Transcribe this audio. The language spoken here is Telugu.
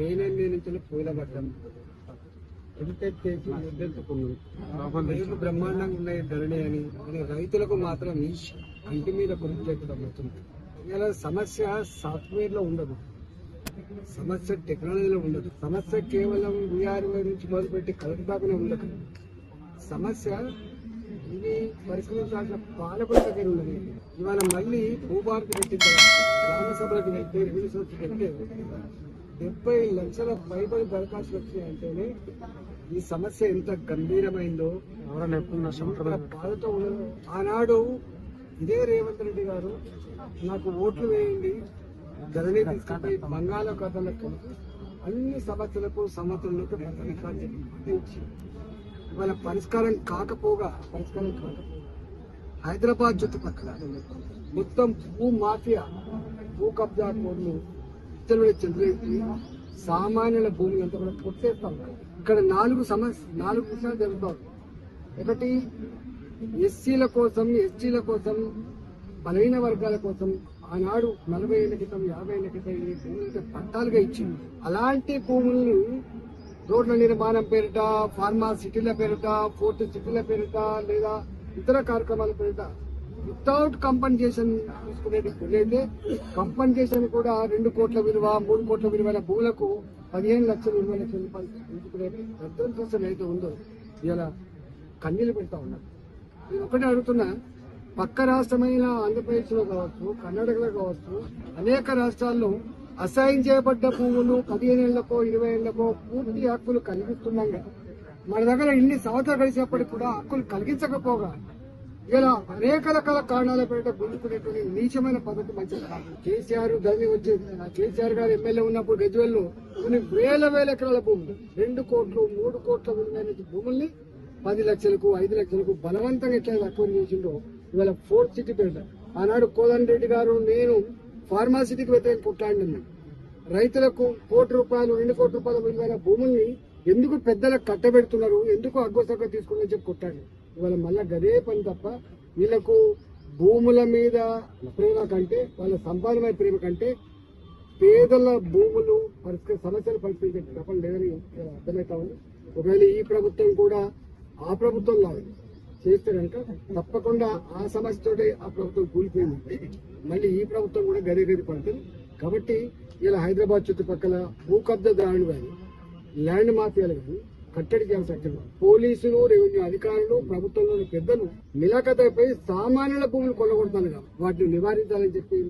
పేనెల్లి నుంచి పూలబట్టం ఎడిటెడ్ చేసి నిర్దేశకున్నాం రేట్లు బ్రహ్మాండంగా ఉన్నాయి ధరణి అని రైతులకు మాత్రం ఇంటి మీద కొనుక్కోవడం అవుతుంది. ఇలా సమస్య సాఫ్ట్వేర్ లో ఉండదు, సమస్య టెక్నాలజీలో ఉండదు, సమస్య కేవలం వీఆర్ఓ నుంచి మొదలుపెట్టి కలెక్టర్ దాకానే ఉండదు. సమస్య ఇది పరిష్కరించాల్సిన పాలకుల దగ్గర ఉన్నది. ఇవాళ మళ్ళీ భూభారతి పెట్టిన గ్రామ సభలకు వెళ్తే రిలీజ్ వచ్చి పెడితే 70 లక్షల పైబడి దరఖాస్తులు వచ్చినాయంటేనే ఈ సమస్య ఎంత గంభీరమైందో బాధతో ఉండదు. ఆనాడు ఇదే రేవంత్ రెడ్డి గారు నాకు ఓట్లు వేయండి ధరణి తీసుకుంటే బంగాళాఖాతంలో అన్ని సమస్యలకు సమస్యలకు ఇవాళ పరిష్కారం కాకపోగా హైదరాబాద్ చుట్టుపక్కల మొత్తం భూ మాఫియా భూ కబ్జా కోడ్లు చంద్రకి సామాన్యుల భూమిని అంతా కూడా కొట్టేస్తాం. ఇక్కడ 4 విషయాలు జరుగుతాయి. ఒకటి, ఎస్సీల కోసం ఎస్టీల కోసం బలహీన వర్గాల కోసం ఆనాడు 40 ఏళ్ల క్రితం 50 ఏళ్ల క్రితం ఈ భూములు పట్టాలుగా ఇచ్చింది. అలాంటి భూముల్ని రోడ్ల నిర్మాణం పేరిట, ఫార్మా సిటీల పేరిట, పోర్ట్ సిటీల పేరిట లేదా ఇతర కార్యక్రమాల పేరిట వితౌట్ కంపన్సేషన్ తీసుకునేటైతే కంపన్సేషన్ కూడా 2 కోట్ల విలువ 3 కోట్ల విలువైన భూములకు 15 లక్షలు 20 లక్షల రూపాయలు తీసుకునే పెద్ద అయితే ఉందో ఇలా కన్నీళ్లు పెడతా ఉన్నారు. నేను ఒకటే అడుగుతున్నా, పక్క రాష్ట్రమైన ఆంధ్రప్రదేశ్ లో కావచ్చు, కర్ణాటకలో కావచ్చు, అనేక రాష్ట్రాల్లో అసైన్ చేయబడ్డ భూములు 15 ఏళ్లకో 20 ఏళ్లకో పూర్తి హక్కులు కలిగిస్తున్నాం కదా. మన దగ్గర ఇన్ని సంవత్సరాలు కలిసినప్పటికీ కూడా హక్కులు కలిగించకపోగా ఇలా అనేక రకాల కారణాల పేరిట గుంజుకునేటువంటి నీచమైన పద్ధతి మంచిది కాదు. కేసీఆర్ ధరణి వచ్చి కేసీఆర్ గారు ఎమ్మెల్యే ఉన్నప్పుడు గజ్వేల్లో కొన్ని వేల ఎకరాల భూములు 2 కోట్లు 3 కోట్ల విలువైన భూముల్ని 10 లక్షలకు 5 లక్షలకు బలవంతంగా ఎట్లా అక్వైర్ చేసిండో ఇవాళ ఫోర్త్ సిటీ పేరిట ఆనాడు కోదండ రెడ్డి గారు నేను ఫార్మాసిటీకి వ్యతిరేకంగా కొట్లాడినాను. రైతులకు 1 కోటి రూపాయలు 2 కోట్ల రూపాయల విలువైన భూముల్ని ఎందుకు పెద్దలకు కట్టబెడుతున్నారు, ఎందుకు అగ్గోసగ్గా తీసుకుని చెప్పి కొట్టాడు. ఇవాళ మళ్ళా గదే పని తప్ప వీళ్ళకు భూముల మీద ప్రేమ కంటే, వాళ్ళ సంపాదన ప్రేమ కంటే పేదల భూములు సమస్యలు పరిష్కరించే తప్ప లేదని అర్థమవుతా ఉంది. ఒకవేళ ఈ ప్రభుత్వం కూడా ఆ ప్రభుత్వం లాగా చేస్తే కనుక తప్పకుండా ఆ సమస్యతోటి ఆ ప్రభుత్వం కూలిపోయింది. మళ్ళీ ఈ ప్రభుత్వం కూడా గది పడుతుంది. కాబట్టి ఇలా హైదరాబాద్ చుట్టుపక్కల భూ కబ్జాదారులు కానీ ల్యాండ్ మాఫియాలు కానీ కట్టడి చేయాల్సి పోలీసులు, రెవెన్యూ అధికారులు, ప్రభుత్వంలోని పెద్దలు మిలాఖతపై సామాన్యుల భూములు కొల్లగొడుతున్నారు. వాటిని నివారించాలని చెప్పి